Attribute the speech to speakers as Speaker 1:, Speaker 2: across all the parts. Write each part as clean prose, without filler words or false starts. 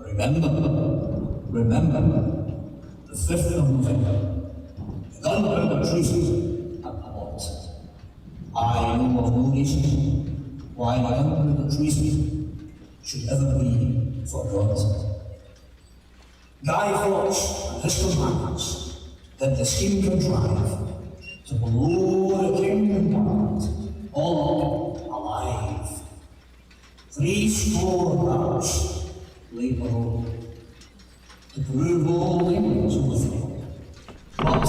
Speaker 1: Remember, the 5th of November, the Gunpowder Treaty at Plot. I know of no reason why the Gunpowder Treaty should ever be forgotten. Guy Fawkes and his companions did the scheme contrive to blow the kingdom apart, all alive. 80 hours lay below, to prove all England's overthrow. But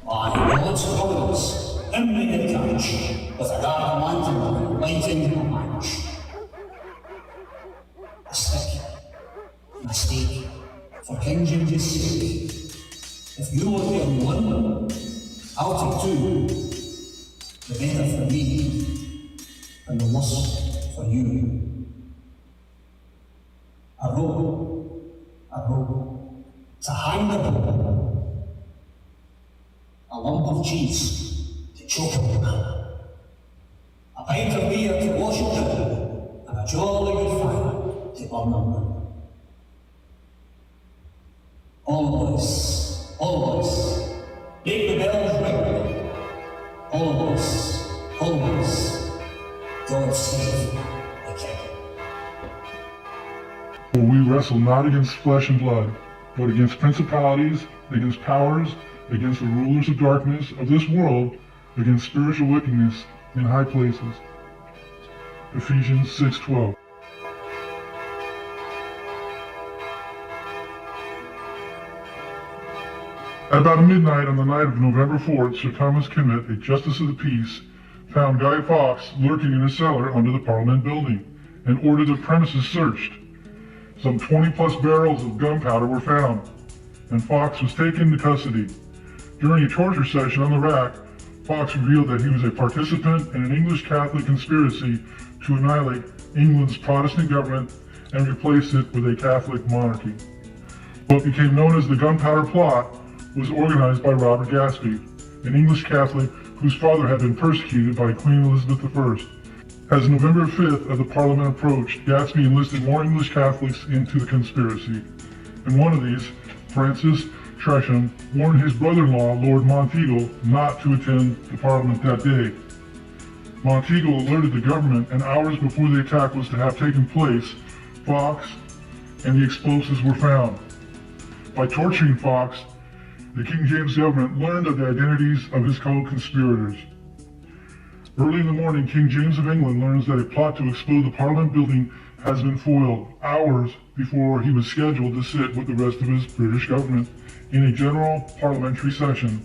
Speaker 1: by God's providence, him they did catch, with a dark lantern lighting a match. A stick, and a stake, for King James's sake. If you want to get one, I'll take 2. The better for me, and the worse for you. A rope, to hang the boat. A lump of cheese to choke him. A pint of beer to wash it down, and a jolly good fire to burn him. Always, make the bells ring. Always, God save the King.
Speaker 2: For we wrestle not against flesh and blood, but against principalities, against powers, against the rulers of darkness of this world, against spiritual wickedness in high places. Ephesians 6:12. At about midnight on the night of November 4th, Sir Thomas Kimmet, a Justice of the Peace, found Guy Fawkes lurking in a cellar under the Parliament building and ordered the premises searched. Some 20-plus barrels of gunpowder were found, and Fawkes was taken into custody. During a torture session on the rack, Fawkes revealed that he was a participant in an English Catholic conspiracy to annihilate England's Protestant government and replace it with a Catholic monarchy. What became known as the Gunpowder Plot was organized by Robert Gaspee, an English Catholic whose father had been persecuted by Queen Elizabeth I. As November 5th of the Parliament approached, Gaspee enlisted more English Catholics into the conspiracy, and one of these, Francis Tresham, warned his brother-in-law, Lord Monteagle, not to attend the Parliament that day. Monteagle alerted the government, and hours before the attack was to have taken place, Fawkes and the explosives were found. By torturing Fawkes, the King James government learned of the identities of his co-conspirators. Early in the morning, King James of England learns that a plot to explode the Parliament building has been foiled, hours before he was scheduled to sit with the rest of his British government in a general parliamentary session.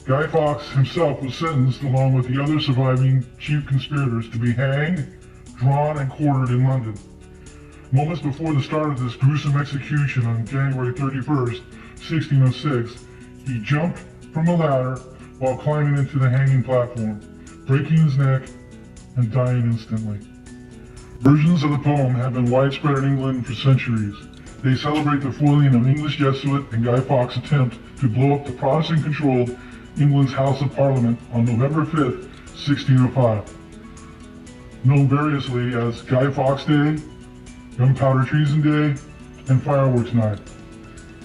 Speaker 2: Guy Fawkes himself was sentenced along with the other surviving chief conspirators to be hanged, drawn, and quartered in London. Moments before the start of this gruesome execution on January 31st, 1606, he jumped from a ladder while climbing into the hanging platform, breaking his neck and dying instantly. Versions of the poem have been widespread in England for centuries. They celebrate the foiling of English Jesuit and Guy Fawkes' attempt to blow up the Protestant-controlled England's House of Parliament on November 5th, 1605. Known variously as Guy Fawkes Day, Gunpowder Treason Day, and Fireworks Night.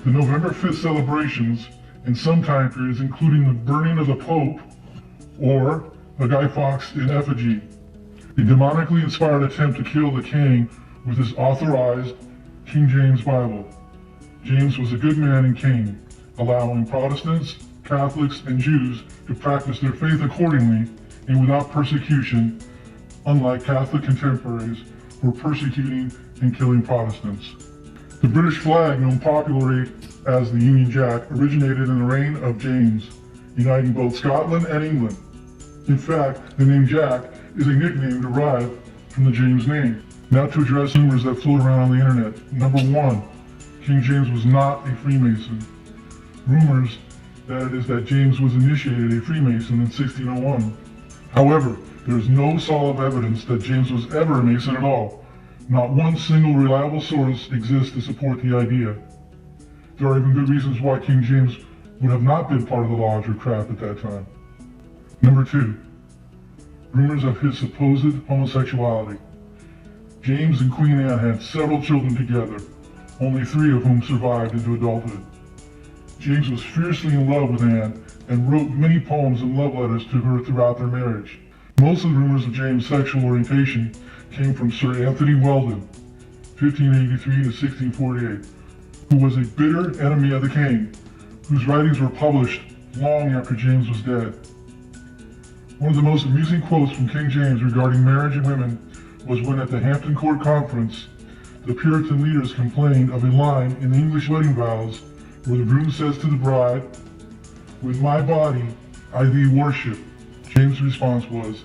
Speaker 2: The November 5th celebrations, in some time periods including the burning of the Pope, or a Guy Fawkes in effigy, a demonically inspired attempt to kill the king with his authorized King James Bible. James was a good man and king, allowing Protestants, Catholics, and Jews to practice their faith accordingly and without persecution, unlike Catholic contemporaries who were persecuting and killing Protestants. The British flag, known popularly as the Union Jack, originated in the reign of James, uniting both Scotland and England. In fact, the name Jack is a nickname derived from the James name. Now to address rumors that float around on the internet. Number 1, King James was not a Freemason. Rumors, that is, that James was initiated a Freemason in 1601. However, there is no solid evidence that James was ever a Mason at all. Not one single reliable source exists to support the idea. There are even good reasons why King James would have not been part of the lodge or craft at that time. Number 2, rumors of his supposed homosexuality. James and Queen Anne had several children together. only 3 of whom survived into adulthood. James was fiercely in love with Anne and wrote many poems and love letters to her throughout their marriage. Most of the rumors of James' sexual orientation came from Sir Anthony Weldon, 1583 to 1648, who was a bitter enemy of the king, whose writings were published long after James was dead. One of the most amusing quotes from King James regarding marriage and women was when at the Hampton Court Conference, the Puritan leaders complained of a line in the English wedding vows where the groom says to the bride, "With my body I thee worship." James' response was,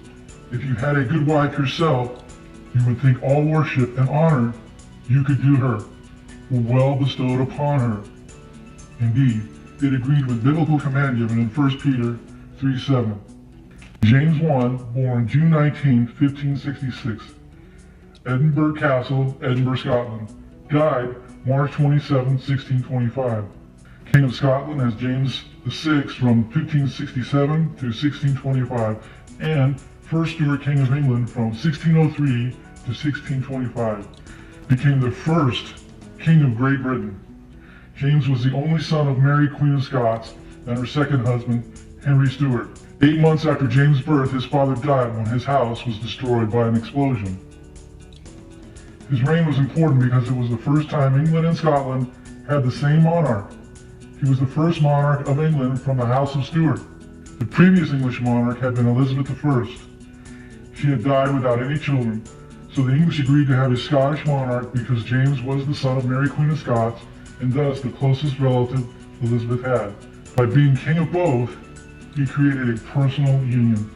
Speaker 2: "If you had a good wife yourself, you would think all worship and honor you could do her were well bestowed upon her." Indeed, it agreed with biblical command given in 1 Peter 3:7. James I, born June 19, 1566, Edinburgh Castle, Edinburgh, Scotland, died March 27, 1625. King of Scotland as James VI from 1567 to 1625, and first Stuart King of England from 1603 to 1625, became the first King of Great Britain. James was the only son of Mary, Queen of Scots, and her second husband, Henry Stuart. 8 months after James' birth, his father died when his house was destroyed by an explosion. His reign was important because it was the first time England and Scotland had the same monarch. He was the first monarch of England from the House of Stuart. The previous English monarch had been Elizabeth I. She had died without any children, so the English agreed to have a Scottish monarch because James was the son of Mary, Queen of Scots, and thus the closest relative Elizabeth had. By being king of both, he created a personal union.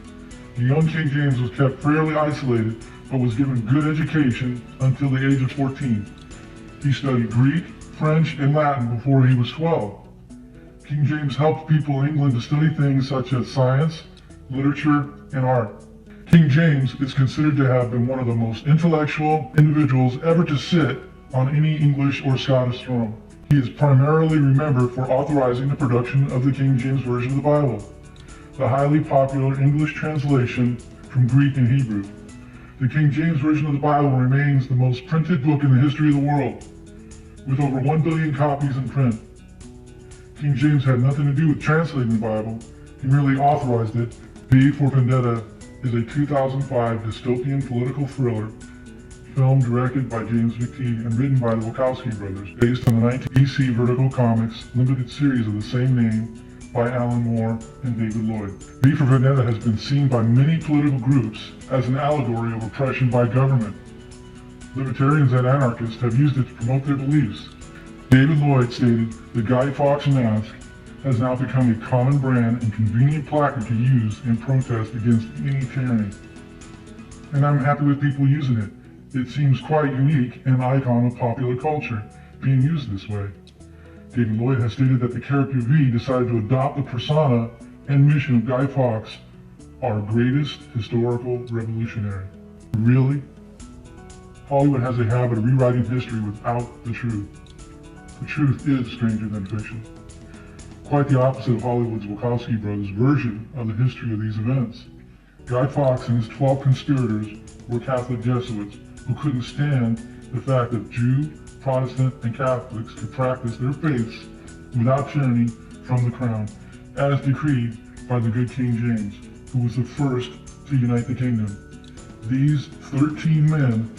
Speaker 2: The young King James was kept fairly isolated, but was given good education until the age of 14. He studied Greek, French, and Latin before he was 12. King James helped people in England to study things such as science, literature, and art. King James is considered to have been one of the most intellectual individuals ever to sit on any English or Scottish throne. He is primarily remembered for authorizing the production of the King James Version of the Bible, the highly popular English translation from Greek and Hebrew. The King James Version of the Bible remains the most printed book in the history of the world, with over 1 billion copies in print. King James had nothing to do with translating the Bible, he merely authorized it. V for Vendetta is a 2005 dystopian political thriller, film directed by James McTeague and written by the Wachowski brothers, based on the 19 DC Vertigo Comics limited series of the same name by Alan Moore and David Lloyd. V for Vendetta has been seen by many political groups as an allegory of oppression by government. Libertarians and anarchists have used it to promote their beliefs. David Lloyd stated, "The Guy Fawkes mask has now become a common brand and convenient placard to use in protest against any tyranny." And I'm happy with people using it. It seems quite unique and an icon of popular culture, being used this way. David Lloyd has stated that the character V decided to adopt the persona and mission of Guy Fawkes, our greatest historical revolutionary. Really? Hollywood has a habit of rewriting history without the truth. The truth is stranger than fiction. Quite the opposite of Hollywood's Wachowski brothers' version of the history of these events. Guy Fawkes and his 12 conspirators were Catholic Jesuits who couldn't stand the fact that Jew, Protestant, and Catholics could practice their faiths without tyranny from the crown, as decreed by the good King James, who was the first to unite the kingdom. These 13 men,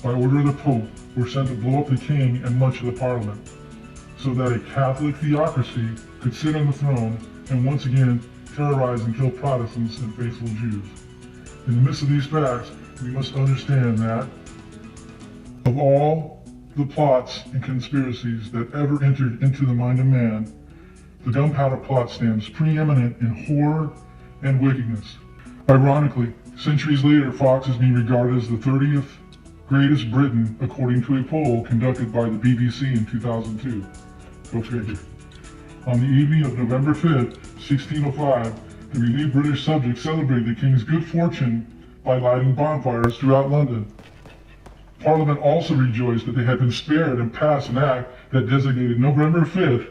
Speaker 2: by order of the Pope, were sent to blow up the king and much of the Parliament, so that a Catholic theocracy could sit on the throne and once again terrorize and kill Protestants and faithful Jews. In the midst of these facts, we must understand that, of all the plots and conspiracies that ever entered into the mind of man, the Gunpowder Plot stands preeminent in horror and wickedness. Ironically, centuries later, Fawkes is being regarded as the 30th greatest Briton, according to a poll conducted by the BBC in 2002. Go figure. On the evening of November 5th, 1605, the relieved British subjects celebrated the king's good fortune by lighting bonfires throughout London. Parliament also rejoiced that they had been spared and passed an act that designated November 5th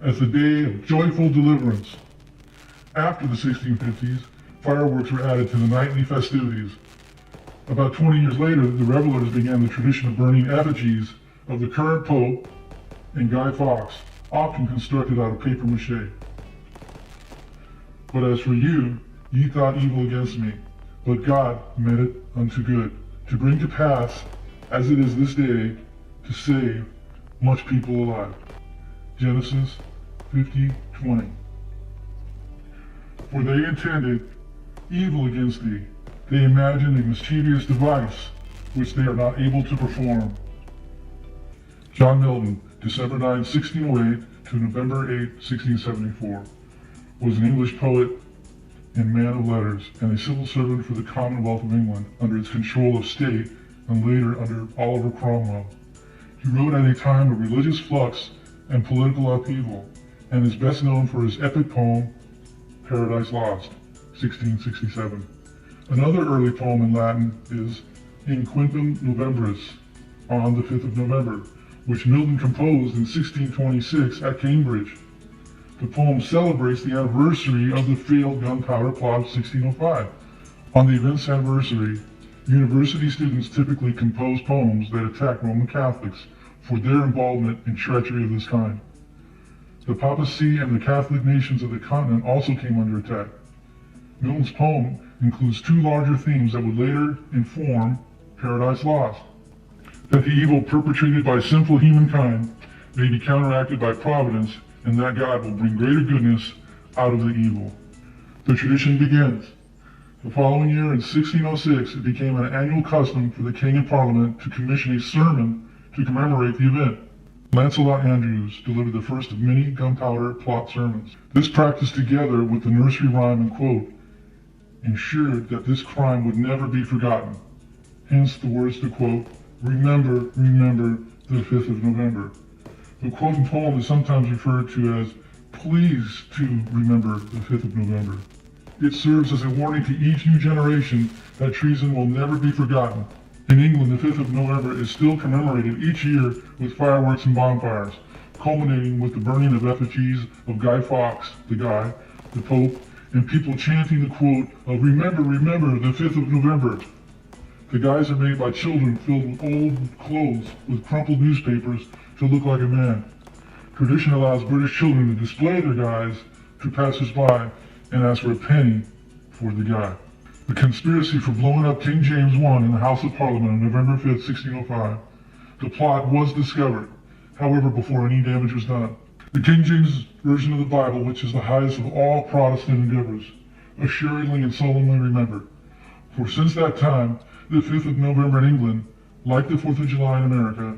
Speaker 2: as the day of joyful deliverance. After the 1650s, fireworks were added to the nightly festivities. About 20 years later, the revelers began the tradition of burning effigies of the current Pope and Guy Fawkes, often constructed out of paper mache. But as for you, ye thought evil against me, but God meant it unto good, to bring to pass, as it is this day, to save much people alive. Genesis 50:20. For they intended evil against thee. They imagined a mischievous device which they are not able to perform. John Milton, December 9, 1608 to November 8, 1674, was an English poet and man of letters, and a civil servant for the Commonwealth of England under its control of state, and later under Oliver Cromwell. He wrote at a time of religious flux and political upheaval, and is best known for his epic poem, Paradise Lost, 1667. Another early poem in Latin is In Quintum Novembris, on the 5th of November, which Milton composed in 1626 at Cambridge. The poem celebrates the anniversary of the failed Gunpowder Plot of 1605. On the event's anniversary, university students typically compose poems that attack Roman Catholics for their involvement in treachery of this kind. The papacy and the Catholic nations of the continent also came under attack. Milton's poem includes two larger themes that would later inform Paradise Lost: that the evil perpetrated by sinful humankind may be counteracted by providence, and that God will bring greater goodness out of the evil. The tradition begins. The following year, in 1606, it became an annual custom for the king and parliament to commission a sermon to commemorate the event. Lancelot Andrewes delivered the first of many Gunpowder Plot sermons. This practice, together with the nursery rhyme and quote, ensured that this crime would never be forgotten. Hence the words to quote, "Remember, remember the 5th of November." The quote and poem is sometimes referred to as "Please to remember the 5th of November." It serves as a warning to each new generation that treason will never be forgotten. In England, the 5th of November is still commemorated each year with fireworks and bonfires, culminating with the burning of effigies of Guy Fawkes, the Guy, the Pope, and people chanting the quote of "Remember, remember the 5th of November." The guys are made by children filled with old clothes with crumpled newspapers to look like a man. Tradition allows British children to display their guys to passers-by and ask for a penny for the guy. The conspiracy for blowing up King James I in the House of Parliament on November 5, 1605. The plot was discovered, however, before any damage was done. The King James Version of the Bible, which is the highest of all Protestant endeavors, assuredly and solemnly remembered. For since that time, the 5th of November in England, like the 4th of July in America,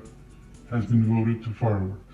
Speaker 2: has been devoted to fireworks.